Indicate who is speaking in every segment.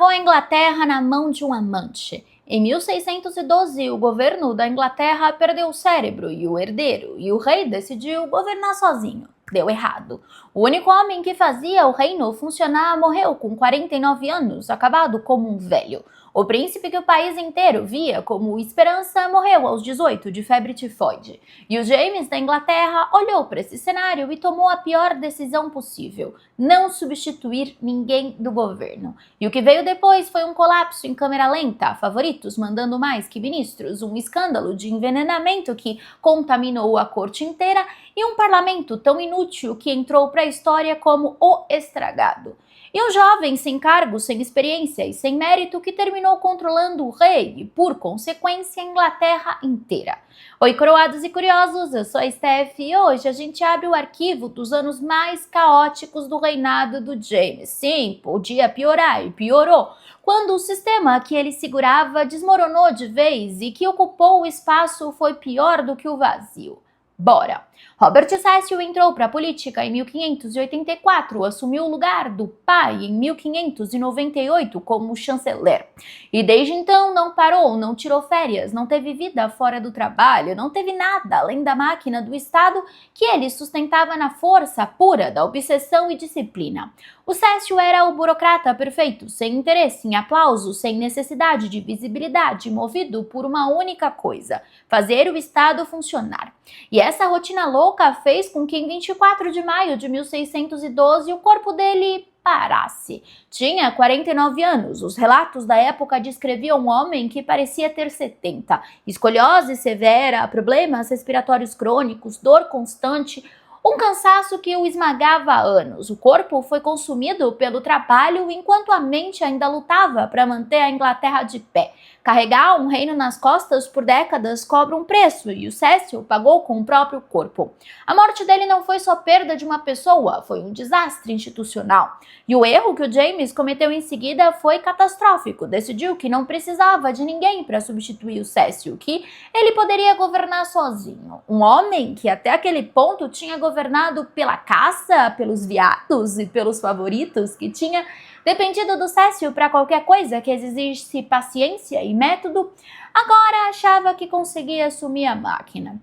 Speaker 1: acabou a Inglaterra na mão de um amante. Em 1612, o governo da Inglaterra perdeu o cérebro e o herdeiro, e o rei decidiu governar sozinho. Deu errado. O único homem que fazia o reino funcionar morreu com 49 anos, acabado como um velho. O príncipe que o país inteiro via como esperança morreu aos 18 de febre tifoide. E o James da Inglaterra olhou para esse cenário e tomou a pior decisão possível: não substituir ninguém do governo. E o que veio depois foi um colapso em câmera lenta, favoritos mandando mais que ministros, um escândalo de envenenamento que contaminou a corte inteira e um parlamento tão inútil que entrou para a história como o estragado. E um jovem sem cargo, sem experiência e sem mérito que terminou controlando o rei e, por consequência, a Inglaterra inteira. Oi, coroados e curiosos, eu sou a Steph e hoje a gente abre o arquivo dos anos mais caóticos do reinado do James. Sim, podia piorar e piorou, quando o sistema que ele segurava desmoronou de vez e que ocupou o espaço foi pior do que o vazio. Bora! Robert Cecil entrou para a política em 1584, assumiu o lugar do pai em 1598 como chanceler. E desde então não parou, não tirou férias, não teve vida fora do trabalho, não teve nada além da máquina do Estado que ele sustentava na força pura da obsessão e disciplina. O Cecil era o burocrata perfeito, sem interesse em aplausos, sem necessidade de visibilidade, movido por uma única coisa: fazer o Estado funcionar. E essa rotina louca fez com que em 24 de maio de 1612 o corpo dele parasse. Tinha 49 anos. Os relatos da época descreviam um homem que parecia ter 70. Escoliose severa, problemas respiratórios crônicos, dor constante, um cansaço que o esmagava há anos. O corpo foi consumido pelo trabalho enquanto a mente ainda lutava para manter a Inglaterra de pé. Carregar um reino nas costas por décadas cobra um preço e o Cecil pagou com o próprio corpo. A morte dele não foi só perda de uma pessoa, foi um desastre institucional. E o erro que o James cometeu em seguida foi catastrófico. Decidiu que não precisava de ninguém para substituir o Cecil, que ele poderia governar sozinho. Um homem que até aquele ponto tinha governado pela caça, pelos viados e pelos favoritos, que tinha dependido do Cecil para qualquer coisa que exigisse paciência e método, agora achava que conseguia assumir a máquina.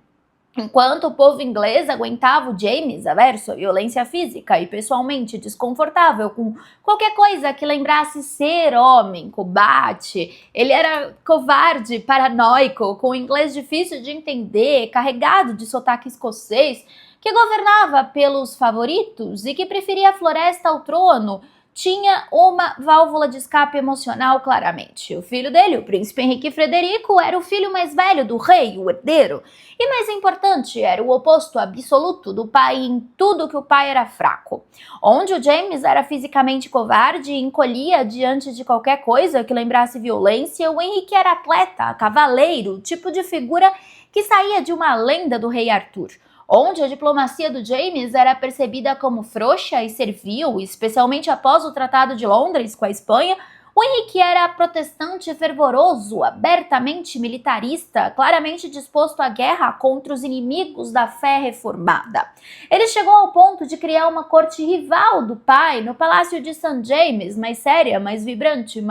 Speaker 1: Enquanto o povo inglês aguentava o James, averso à violência física e pessoalmente desconfortável com qualquer coisa que lembrasse ser homem, combate, ele era covarde, paranoico, com inglês difícil de entender, carregado de sotaque escocês, que governava pelos favoritos e que preferia a floresta ao trono, tinha uma válvula de escape emocional claramente. O filho dele, o príncipe Henrique Frederico, era o filho mais velho do rei, o herdeiro. E mais importante, era o oposto absoluto do pai em tudo que o pai era fraco. Onde o James era fisicamente covarde e encolhia diante de qualquer coisa que lembrasse violência, o Henrique era atleta, cavaleiro, tipo de figura que saía de uma lenda do rei Arthur. Onde a diplomacia do James era percebida como frouxa e servil, especialmente após o Tratado de Londres com a Espanha, o Henrique era protestante fervoroso, abertamente militarista, claramente disposto à guerra contra os inimigos da fé reformada. Ele chegou ao ponto de criar uma corte rival do pai no Palácio de St. James, mais séria, mais vibrante,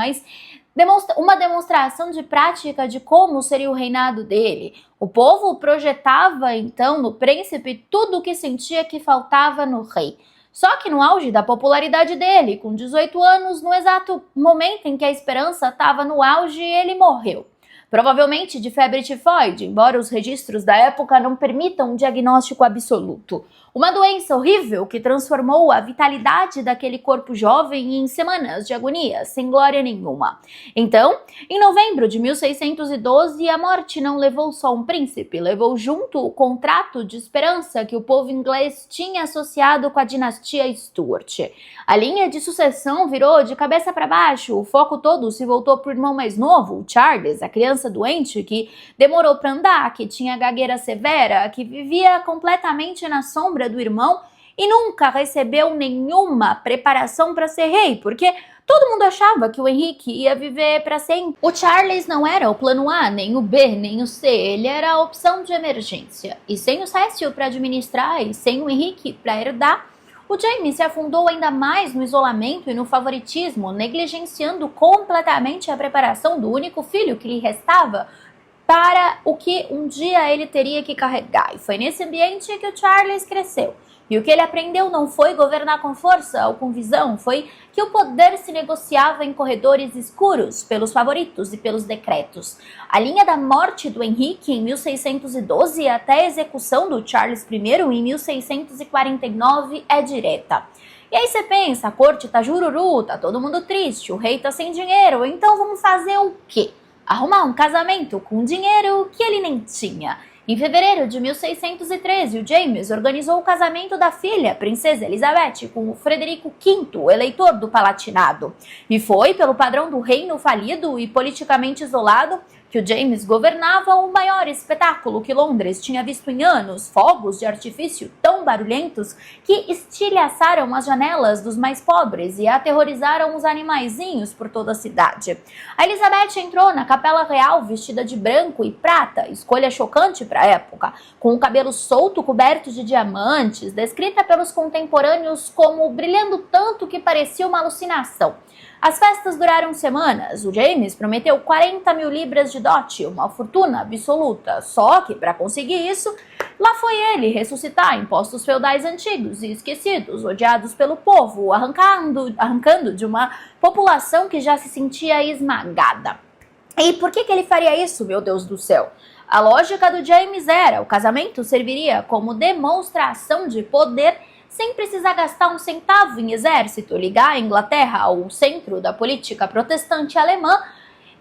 Speaker 1: uma demonstração de prática de como seria o reinado dele. O povo projetava então no príncipe tudo o que sentia que faltava no rei. Só que no auge da popularidade dele, com 18 anos, no exato momento em que a esperança estava no auge, ele morreu. Provavelmente de febre tifoide, embora os registros da época não permitam um diagnóstico absoluto. Uma doença horrível que transformou a vitalidade daquele corpo jovem em semanas de agonia, sem glória nenhuma. Então, em novembro de 1612, a morte não levou só um príncipe, levou junto o contrato de esperança que o povo inglês tinha associado com a dinastia Stuart. A linha de sucessão virou de cabeça para baixo, o foco todo se voltou para o irmão mais novo, o Charles, a criança doente que demorou para andar, que tinha gagueira severa, que vivia completamente na sombra do irmão e nunca recebeu nenhuma preparação para ser rei, porque todo mundo achava que o Henrique ia viver para sempre. O Charles não era o plano A, nem o B, nem o C, ele era a opção de emergência. E sem o Cecil para administrar e sem o Henrique para herdar, o Jaime se afundou ainda mais no isolamento e no favoritismo, negligenciando completamente a preparação do único filho que lhe restava para o que um dia ele teria que carregar. E foi nesse ambiente que o Charles cresceu. E o que ele aprendeu não foi governar com força ou com visão, foi que o poder se negociava em corredores escuros, pelos favoritos e pelos decretos. A linha da morte do Henrique em 1612 até a execução do Charles I em 1649 é direta. E aí você pensa, a corte tá jururu, tá todo mundo triste, o rei tá sem dinheiro, então vamos fazer o quê? Arrumar um casamento com dinheiro que ele nem tinha. Em fevereiro de 1613, o James organizou o casamento da filha, Princesa Elizabeth, com o Frederico V, eleitor do Palatinado. E foi pelo padrão do reino falido e politicamente isolado que o James governava o maior espetáculo que Londres tinha visto em anos, fogos de artifício tão barulhentos que estilhaçaram as janelas dos mais pobres e aterrorizaram os animaizinhos por toda a cidade. A Elizabeth entrou na Capela Real vestida de branco e prata, escolha chocante para a época, com o cabelo solto coberto de diamantes, descrita pelos contemporâneos como brilhando tanto que parecia uma alucinação. As festas duraram semanas. O James prometeu 40 mil libras de dote, uma fortuna absoluta. Só que, para conseguir isso, lá foi ele ressuscitar impostos feudais antigos e esquecidos, odiados pelo povo, arrancando de uma população que já se sentia esmagada. E por que ele faria isso, meu Deus do céu? A lógica do James era: o casamento serviria como demonstração de poder sem precisar gastar um centavo em exército, ligar a Inglaterra ao centro da política protestante alemã.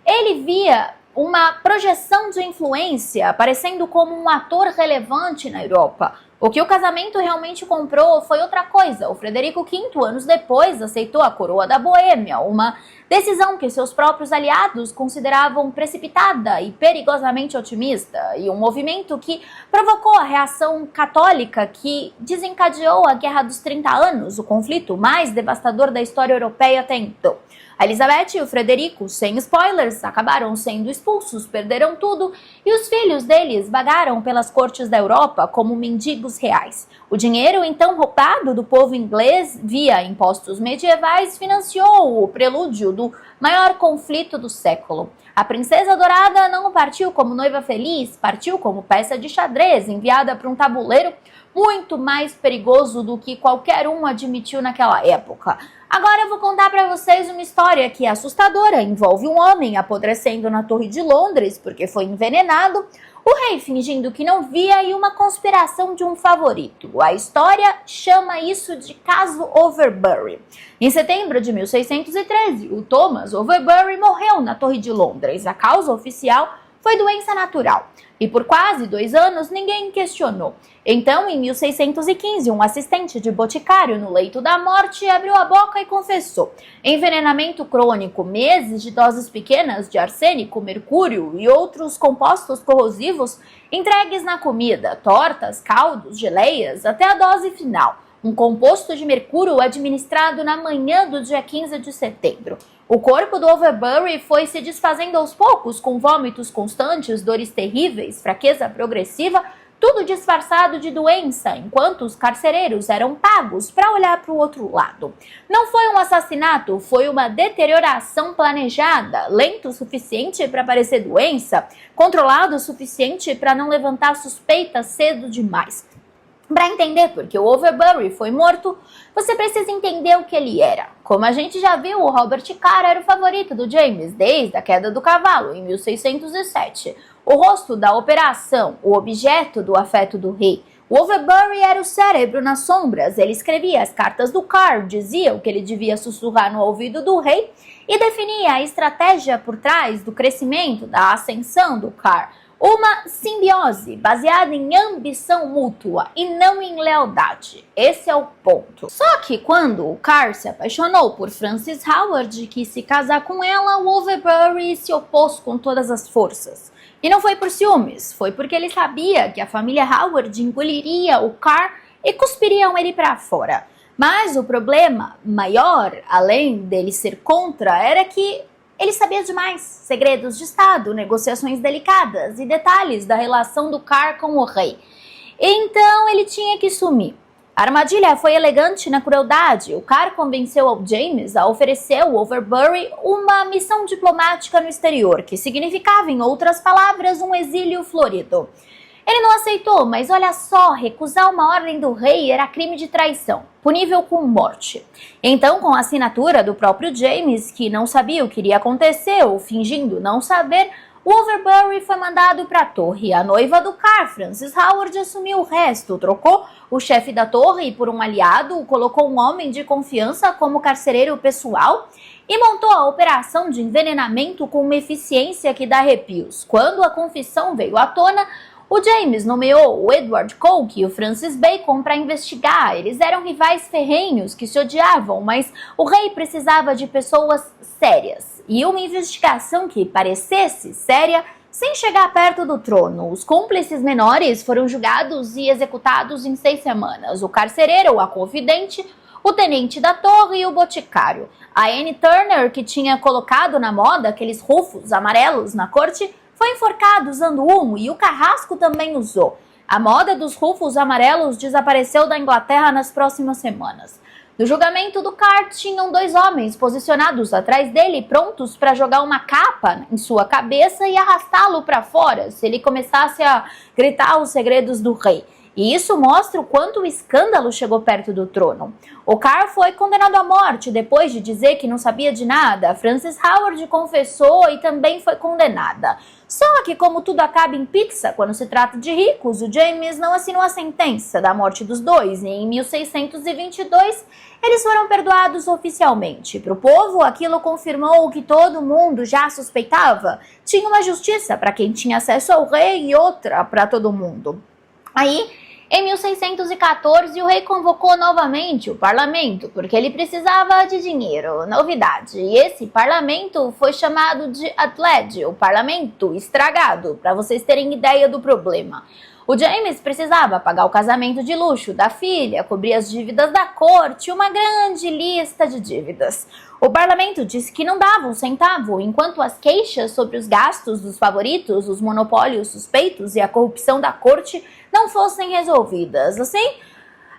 Speaker 1: Ele via uma projeção de influência, aparecendo como um ator relevante na Europa. O que o casamento realmente comprou foi outra coisa. O Frederico V, anos depois, aceitou a coroa da Boêmia, uma decisão que seus próprios aliados consideravam precipitada e perigosamente otimista, e um movimento que provocou a reação católica que desencadeou a Guerra dos 30 Anos, o conflito mais devastador da história europeia até então. A Elizabeth e o Frederico, sem spoilers, acabaram sendo expulsos, perderam tudo, e os filhos deles vagaram pelas cortes da Europa como mendigos reais. O dinheiro então roubado do povo inglês via impostos medievais financiou o prelúdio do maior conflito do século. A princesa dourada não partiu como noiva feliz, partiu como peça de xadrez enviada para um tabuleiro muito mais perigoso do que qualquer um admitiu naquela época. Agora eu vou contar para vocês uma história que é assustadora. Envolve um homem apodrecendo na Torre de Londres porque foi envenenado, o rei fingindo que não via e uma conspiração de um favorito. A história chama isso de caso Overbury. Em setembro de 1613, o Thomas Overbury morreu na Torre de Londres. A causa oficial foi doença natural. E por quase 2 anos ninguém questionou. Então, em 1615, um assistente de boticário no leito da morte abriu a boca e confessou: envenenamento crônico, meses de doses pequenas de arsênico, mercúrio e outros compostos corrosivos entregues na comida, tortas, caldos, geleias, até a dose final. Um composto de mercúrio administrado na manhã do dia 15 de setembro. O corpo do Overbury foi se desfazendo aos poucos, com vômitos constantes, dores terríveis, fraqueza progressiva, tudo disfarçado de doença, enquanto os carcereiros eram pagos para olhar para o outro lado. Não foi um assassinato, foi uma deterioração planejada, lento o suficiente para parecer doença, controlado o suficiente para não levantar suspeitas cedo demais. Para entender por que o Overbury foi morto, você precisa entender o que ele era. Como a gente já viu, o Robert Carr era o favorito do James desde a queda do cavalo, em 1607. O rosto da operação, o objeto do afeto do rei. O Overbury era o cérebro nas sombras. Ele escrevia as cartas do Carr, dizia o que ele devia sussurrar no ouvido do rei e definia a estratégia por trás do crescimento, da ascensão do Carr. Uma simbiose baseada em ambição mútua e não em lealdade. Esse é o ponto. Só que quando o Carr se apaixonou por Frances Howard e quis se casar com ela, o Overbury se opôs com todas as forças. E não foi por ciúmes, foi porque ele sabia que a família Howard engoliria o Carr e cuspiriam ele para fora. Mas o problema maior, além dele ser contra, era que ele sabia demais, segredos de Estado, negociações delicadas e detalhes da relação do Carr com o rei. Então ele tinha que sumir. A armadilha foi elegante na crueldade. O Carr convenceu ao James a oferecer ao Overbury uma missão diplomática no exterior, que significava, em outras palavras, um exílio florido. Ele não aceitou, mas olha só, recusar uma ordem do rei era crime de traição, punível com morte. Então, com a assinatura do próprio James, que não sabia o que iria acontecer ou fingindo não saber, o Overbury foi mandado para a torre. A noiva do Carr, Frances Howard, assumiu o resto, trocou o chefe da torre por um aliado, colocou um homem de confiança como carcereiro pessoal e montou a operação de envenenamento com uma eficiência que dá arrepios. Quando a confissão veio à tona, o James nomeou o Edward Coke e o Francis Bacon para investigar. Eles eram rivais ferrenhos que se odiavam, mas o rei precisava de pessoas sérias e uma investigação que parecesse séria sem chegar perto do trono. Os cúmplices menores foram julgados e executados em 6 semanas. O carcereiro, a confidente, o tenente da torre e o boticário. A Anne Turner, que tinha colocado na moda aqueles rufos amarelos na corte, foi enforcado usando humo e o carrasco também usou. A moda dos rufos amarelos desapareceu da Inglaterra nas próximas semanas. No julgamento do Carr, tinham 2 homens posicionados atrás dele, prontos para jogar uma capa em sua cabeça e arrastá-lo para fora se ele começasse a gritar os segredos do rei. E isso mostra o quanto o escândalo chegou perto do trono. O Carr foi condenado à morte depois de dizer que não sabia de nada. Frances Howard confessou e também foi condenada. Só que, como tudo acaba em pizza quando se trata de ricos, o James não assinou a sentença da morte dos dois. E em 1622, eles foram perdoados oficialmente. Para o povo, aquilo confirmou o que todo mundo já suspeitava. Tinha uma justiça para quem tinha acesso ao rei e outra para todo mundo. Aí, em 1614, o rei convocou novamente o parlamento, porque ele precisava de dinheiro, novidade. E esse parlamento foi chamado de Athled, o parlamento estragado, para vocês terem ideia do problema. O James precisava pagar o casamento de luxo da filha, cobrir as dívidas da corte, uma grande lista de dívidas. O parlamento disse que não dava um centavo, enquanto as queixas sobre os gastos dos favoritos, os monopólios suspeitos e a corrupção da corte não fossem resolvidas. Assim,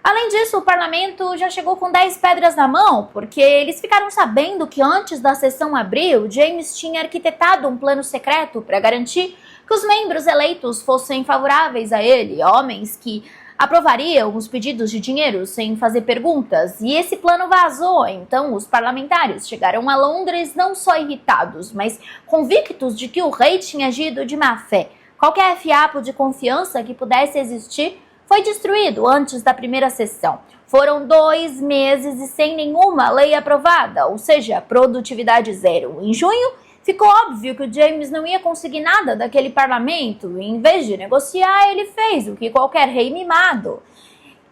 Speaker 1: além disso, o parlamento já chegou com 10 pedras na mão, porque eles ficaram sabendo que antes da sessão abrir, o James tinha arquitetado um plano secreto para garantir que os membros eleitos fossem favoráveis a ele, homens que aprovariam os pedidos de dinheiro sem fazer perguntas, e esse plano vazou. Então os parlamentares chegaram a Londres não só irritados, mas convictos de que o rei tinha agido de má fé. Qualquer fiapo de confiança que pudesse existir foi destruído antes da primeira sessão. Foram 2 meses e sem nenhuma lei aprovada, ou seja, produtividade zero. Em junho, ficou óbvio que o James não ia conseguir nada daquele parlamento e, em vez de negociar, ele fez o que qualquer rei mimado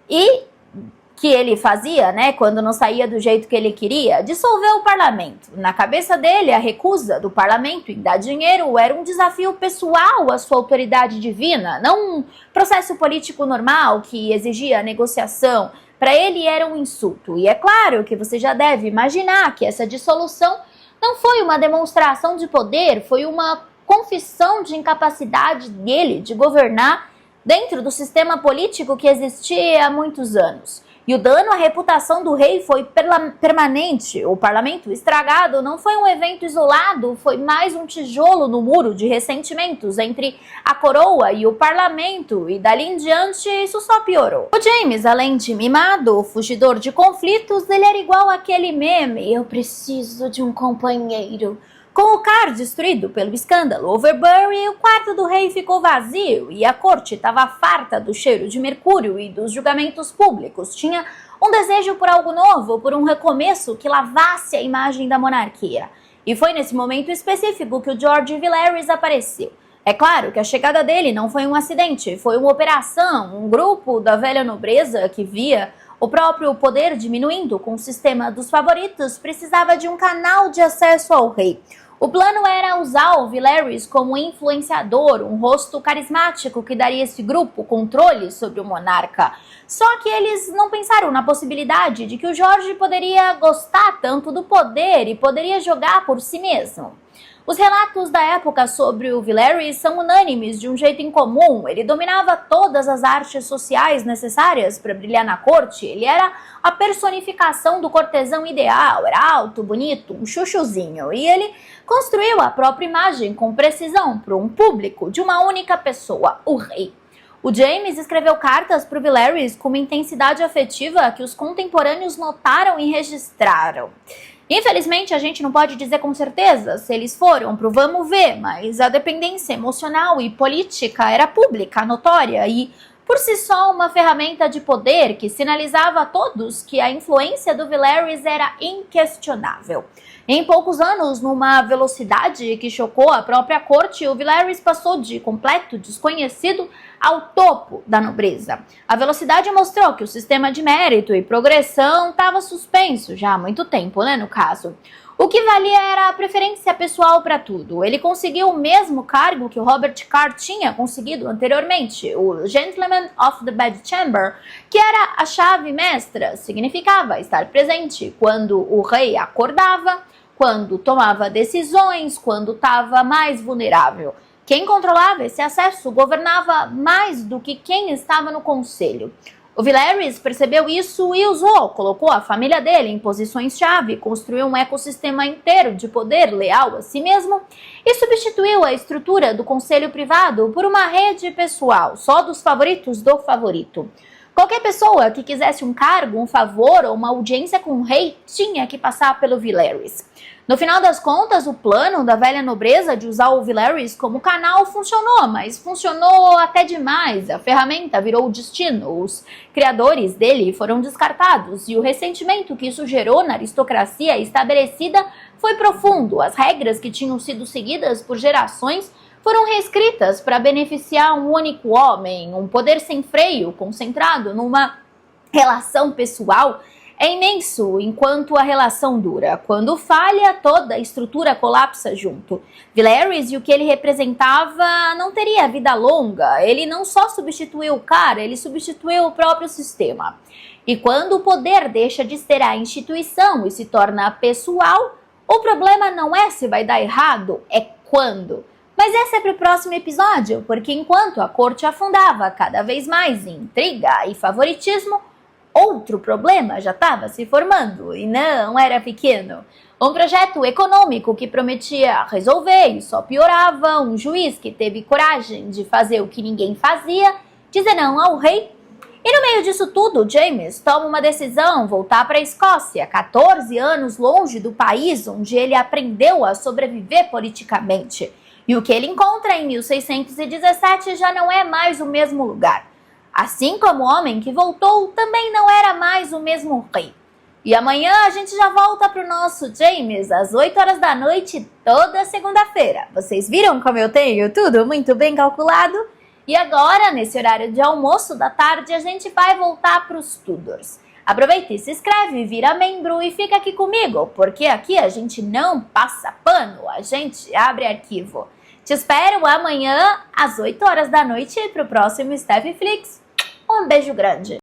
Speaker 1: e que ele fazia, quando não saía do jeito que ele queria, dissolveu o parlamento. Na cabeça dele, a recusa do parlamento em dar dinheiro era um desafio pessoal à sua autoridade divina, não um processo político normal que exigia negociação. Para ele era um insulto. E é claro que você já deve imaginar que essa dissolução não foi uma demonstração de poder, foi uma confissão de incapacidade dele de governar dentro do sistema político que existia há muitos anos. E o dano à reputação do rei foi permanente. O parlamento estragado não foi um evento isolado, foi mais um tijolo no muro de ressentimentos entre a coroa e o parlamento, e dali em diante isso só piorou. O James, além de mimado, fugidor de conflitos, ele era igual àquele meme: eu preciso de um companheiro. Com o Carr destruído pelo escândalo Overbury, o quarto do rei ficou vazio e a corte estava farta do cheiro de mercúrio e dos julgamentos públicos. Tinha um desejo por algo novo, por um recomeço que lavasse a imagem da monarquia. E foi nesse momento específico que o George Villeroy apareceu. É claro que a chegada dele não foi um acidente, foi uma operação, um grupo da velha nobreza que via o próprio poder diminuindo com o sistema dos favoritos, precisava de um canal de acesso ao rei. O plano era usar o Villeroy como influenciador, um rosto carismático que daria a esse grupo controle sobre o monarca. Só que eles não pensaram na possibilidade de que o Jorge poderia gostar tanto do poder e poderia jogar por si mesmo. Os relatos da época sobre o Viserys são unânimes de um jeito incomum. Ele dominava todas as artes sociais necessárias para brilhar na corte. Ele era a personificação do cortesão ideal, era alto, bonito, um chuchuzinho. E ele construiu a própria imagem com precisão para um público de uma única pessoa, o rei. O Jaime escreveu cartas para o Viserys com uma intensidade afetiva que os contemporâneos notaram e registraram. Infelizmente, a gente não pode dizer com certeza se eles foram pro vamos ver, mas a dependência emocional e política era pública, notória e, por si só, uma ferramenta de poder que sinalizava a todos que a influência do Viserys era inquestionável. Em poucos anos, numa velocidade que chocou a própria corte, o Viserys passou de completo desconhecido ao topo da nobreza. A velocidade mostrou que o sistema de mérito e progressão estava suspenso já há muito tempo, no caso. O que valia era a preferência pessoal para tudo. Ele conseguiu o mesmo cargo que o Robert Carr tinha conseguido anteriormente, o Gentleman of the Bedchamber, que era a chave mestra, significava estar presente quando o rei acordava, quando tomava decisões, quando estava mais vulnerável. Quem controlava esse acesso governava mais do que quem estava no conselho. O Viserys percebeu isso e usou, colocou a família dele em posições-chave, construiu um ecossistema inteiro de poder leal a si mesmo e substituiu a estrutura do conselho privado por uma rede pessoal, só dos favoritos do favorito. Qualquer pessoa que quisesse um cargo, um favor ou uma audiência com o rei tinha que passar pelo Viserys. No final das contas, o plano da velha nobreza de usar o Viserys como canal funcionou, mas funcionou até demais. A ferramenta virou o destino. Os criadores dele foram descartados e o ressentimento que isso gerou na aristocracia estabelecida foi profundo. As regras que tinham sido seguidas por gerações foram reescritas para beneficiar um único homem, um poder sem freio, concentrado numa relação pessoal. É imenso enquanto a relação dura. Quando falha, toda a estrutura colapsa junto. Viserys e o que ele representava não teria vida longa. Ele não só substituiu o cara, ele substituiu o próprio sistema. E quando o poder deixa de ser a instituição e se torna pessoal, o problema não é se vai dar errado, é quando. Mas esse é para o próximo episódio, porque enquanto a corte afundava cada vez mais em intriga e favoritismo, outro problema já estava se formando e não era pequeno. Um projeto econômico que prometia resolver e só piorava, um juiz que teve coragem de fazer o que ninguém fazia, dizer não ao rei. E no meio disso tudo, James toma uma decisão, voltar para a Escócia, 14 anos longe do país onde ele aprendeu a sobreviver politicamente. E o que ele encontra em 1617 já não é mais o mesmo lugar. Assim como o homem que voltou também não era mais o mesmo rei. E amanhã a gente já volta para o nosso James às 8 horas da noite, toda segunda-feira. Vocês viram como eu tenho tudo muito bem calculado? E agora, nesse horário de almoço da tarde, a gente vai voltar para os Tudors. Aproveita e se inscreve, vira membro e fica aqui comigo, porque aqui a gente não passa pano, a gente abre arquivo. Te espero amanhã às 8 horas da noite para o próximo Steffy Flix. Um beijo grande!